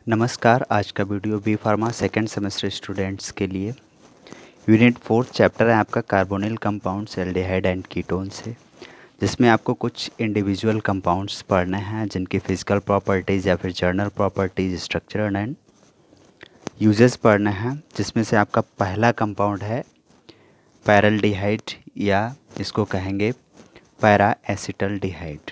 नमस्कार। आज का video B pharma second semester students के लिए यूनिट 4 चैप्टर है आपका carbonyl compounds aldehyde and ketones है, जिसमें आपको कुछ इंडिविजुअल कंपाउंड्स पढ़ने हैं जिनकी फिजिकल प्रॉपर्टीज़ या फिर journal properties, structure and uses पढ़ने हैं। जिसमें से आपका पहला कंपाउंड है पैराल्डिहाइड या इसको कहेंगे पैरा एसिटल्डिहाइड।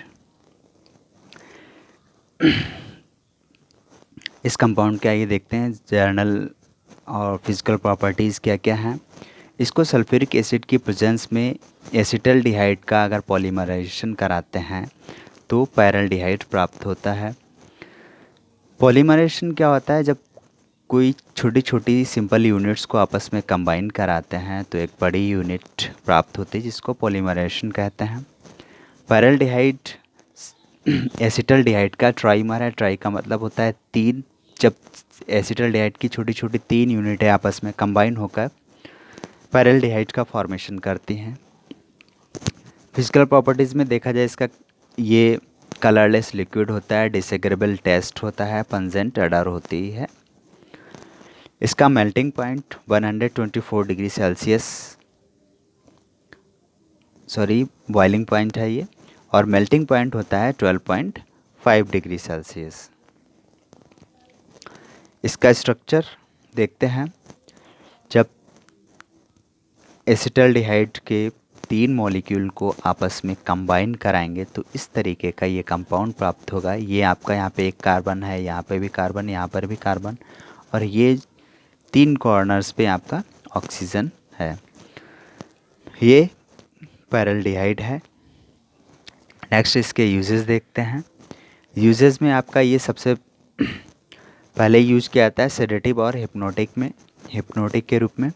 इस कंपाउंड के आइए देखते हैं जर्नल और फिजिकल प्रॉपर्टीज़ क्या क्या हैं। इसको सल्फ्यूरिक एसिड की प्रेजेंस में एसिटल्डिहाइड का अगर पॉलीमराइजेशन कराते हैं तो पैराल्डिहाइड प्राप्त होता है। पॉलीमराइजेशन क्या होता है? जब कोई छोटी छोटी सिंपल यूनिट्स को आपस में कंबाइन कराते हैं तो एक बड़ी यूनिट प्राप्त होती है जिसको पॉलीमराइजेशन कहते हैं। पैराल्डिहाइड एसिटल्डिहाइड का ट्राइमर है। ट्राई का मतलब होता है तीन। जब एसिटल्डिहाइड की छोटी छोटी तीन यूनिटें आपस में कंबाइन होकर पैराल्डिहाइड का फॉर्मेशन करती हैं। फिजिकल प्रॉपर्टीज़ में देखा जाए इसका ये कलरलेस लिक्विड होता है, डिसएग्रेबल टेस्ट होता है, पंजेंट अडर होती है। इसका melting point 124 degree Celsius boiling point है ये, और मेल्टिंग पॉइंट होता है 12.5 डिग्री सेल्सियस। इसका स्ट्रक्चर देखते हैं। जब एसिटल्डिहाइड के तीन मॉलिक्यूल को आपस में कंबाइन कराएंगे तो इस तरीके का ये कंपाउंड प्राप्त होगा। ये आपका यहाँ पे एक कार्बन है, यहाँ पे भी कार्बन, यहाँ पर भी कार्बन, और ये तीन कॉर्नर्स पे आपका ऑक्सीजन है। ये पैराल्डिहाइड है। नेक्स्ट इसके यूजेस देखते हैं। यूजेस में आपका ये सबसे पहले यूज किया जाता है सेडेटिव और हिप्नोटिक के रूप में।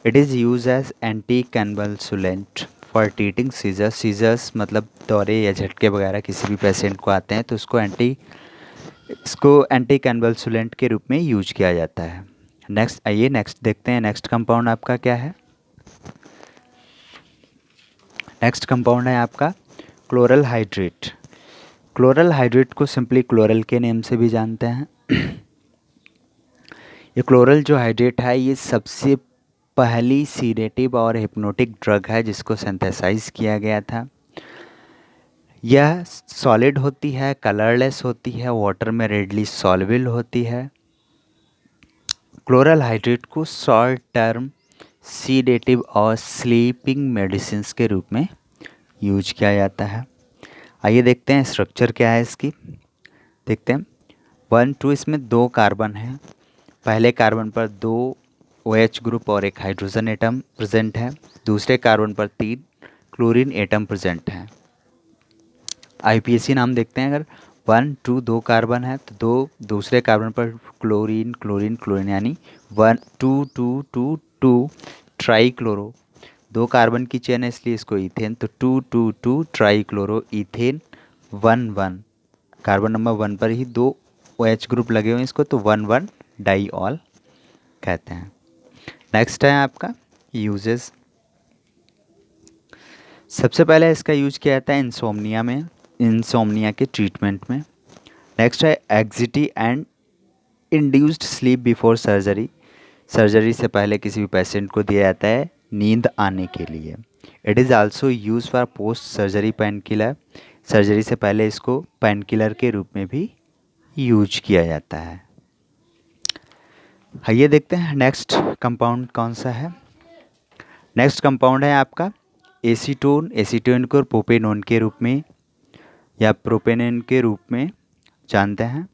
It is use as anticonvulsant for treating seizures. Seizures मतलब दौरे या झटके वगैरह किसी भी पेशेंट को आते हैं तो इसको एंटी कन्वल्सुलेंट के रूप में यूज किया जाता है। नेक्स्ट देखते हैं। नेक्स्ट कंपाउंड आपका क्या है? नेक्स्ट कंपाउंड है आपका क्लोरल हाइड्रेट। क्लोरल हाइड्रेट को सिंपली क्लोरल के नेम से भी जानते हैं। ये क्लोरल जो हाइड्रेट है ये सबसे पहली सीडेटिव और हिप्नोटिक ड्रग है जिसको सिंथेसाइज किया गया था। यह सॉलिड होती है, कलरलेस होती है, वाटर में रेडली सॉल्युबल होती है। क्लोरल हाइड्रेट को शॉर्ट टर्म सीडेटिव और स्लीपिंग मेडिसिन्स के रूप में यूज किया जाता है। आइए देखते हैं स्ट्रक्चर क्या है इसकी। देखते हैं 1 2 इसमें दो कार्बन हैं। पहले कार्बन पर दो OH ग्रुप और एक हाइड्रोजन एटम प्रेजेंट है। दूसरे कार्बन पर 3 क्लोरीन एटम प्रेजेंट है। IUPAC नाम देखते हैं। अगर 1 2 दो कार्बन है तो दो दूसरे कार्बन पर क्लोरीन क्लोरीन क्लोरीन यानी 1 2 2 2 2 ट्राई क्लोरो। दो कार्बन की चेन है इसलिए इसको इथेन, तो 2 2 2 try chloro ethane 1 1। Carbon number 1 पर ही दो OH ग्रुप लगे हुए हैं इसको, तो 1 1 डाईऑल कहते हैं। नेक्स्ट है आपका यूजेस। सबसे पहले इसका यूज किया जाता है इंसोम्निया के ट्रीटमेंट में। नेक्स्ट है anxiety and induced sleep before surgery. Surgery से पहले किसी भी पेशेंट को दिया जाता है नींद आने के लिए। It is also use for post surgery pain killer. Surgery से पहले इसको पेन किलर के रूप में भी यूज किया जाता है। आइए देखते हैं नेक्स्ट कंपाउंड कौन सा है। नेक्स्ट कंपाउंड है आपका एसीटोन। एसीटोन को प्रोपेनोन के रूप में या प्रोपेनेन के रूप में जानते हैं।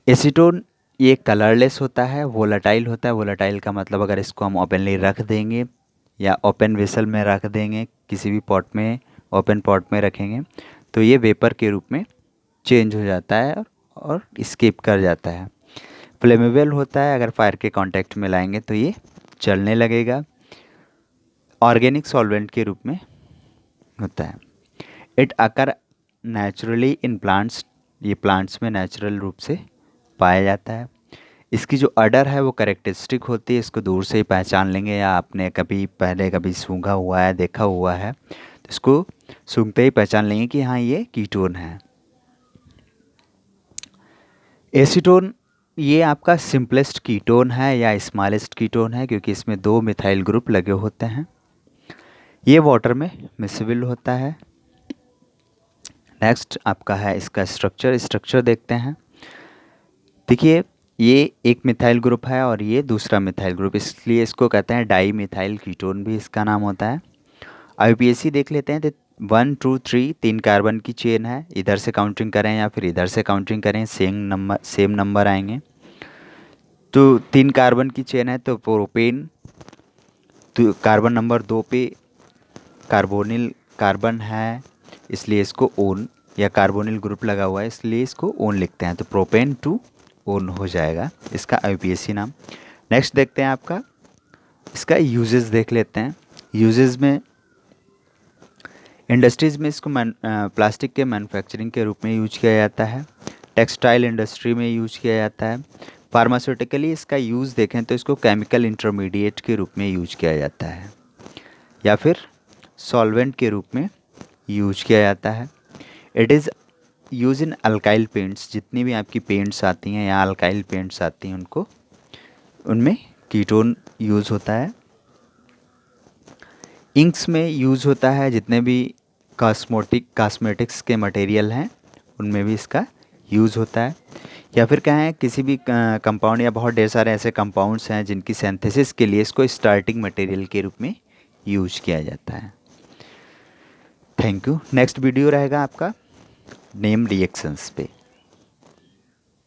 एसीटोन ये कलरलेस होता है, वोलेटाइल होता है। वोलेटाइल का मतलब अगर इसको हम ओपनली रख देंगे या ओपन वेसल में रख देंगे, किसी भी पॉट में ओपन पॉट में रखेंगे तो ये वेपर के रूप में चेंज हो जाता है और स्केप कर जाता है। फ्लेमेबल होता है, अगर फायर के कांटेक्ट में लाएंगे तो ये जलने लगेगा। ऑर्गेनिक सॉल्वेंट के रूप में होता है। It occur naturally in plants. ये प्लांट्स में नेचुरल रूप से पाया जाता है। इसकी जो अडर है वो कैरेक्टरिस्टिक होती है, इसको दूर से ही पहचान लेंगे, या आपने कभी सूंघा हुआ है, देखा हुआ है तो इसको सूंघते ही पहचान लेंगे कि हाँ ये कीटोन है। एसीटोन ये आपका सिंपलेस्ट कीटोन है या स्मॉलेस्ट कीटोन है, क्योंकि इसमें 2 मिथाइल ग्रुप लगे होते हैं। ये वाटर में मिसरेबल होता है। नेक्स्ट आपका है इसका स्ट्रक्चर देखते हैं। देखिए ये एक मिथाइल ग्रुप है और ये दूसरा मिथाइल ग्रुप, इसलिए इसको कहते हैं डाई मिथाइल कीटोन भी इसका नाम होता है। आईयूपीएसी देख लेते हैं। तो 1 2 3 3 कार्बन की चेन है, इधर से काउंटिंग करें या फिर इधर से काउंटिंग करें सेम नंबर आएंगे। तो 3 कार्बन की चेन है तो प्रोपेन, तो कार्बन नंबर 2 पे कार्बोनिल कार्बन है, इसलिए इसको ओन, या कार्बोनिल ग्रुप लगा हुआ है इसलिए इसको ओन लिखते हैं। तो प्रोपेन टू ओन हो जाएगा इसका आईयूपीएसी नाम। नेक्स्ट देखते हैं आपका इसका यूजेस देख लेते हैं। यूजेस में इंडस्ट्रीज़ में इसको प्लास्टिक के मैन्युफैक्चरिंग के रूप में यूज किया जाता है। टेक्सटाइल इंडस्ट्री में यूज किया जाता है। फार्मास्यूटिकली इसका यूज़ देखें तो इसको केमिकल इंटरमीडिएट के रूप में यूज किया जाता है या फिर सॉल्वेंट के रूप में यूज किया जाता है। It is use in alkyl paints, जितनी भी आपकी पेंट्स आती हैं या अल्काइल पेंट्स आती हैं उनको, उनमें कीटोन यूज़ होता है। इंक्स में यूज़ होता है, जितने भी कॉस्मेटिक्स के मटेरियल हैं उनमें भी इसका यूज़ होता है। या फिर क्या है, किसी भी कंपाउंड या बहुत ढेर सारे ऐसे कंपाउंड्स हैं जिनकी सिंथेसिस के लिए इसको स्टार्टिंग मटेरियल के रूप में यूज किया जाता है। Thank you. नेक्स्ट वीडियो रहेगा आपका नेम रिएक्शंस पे।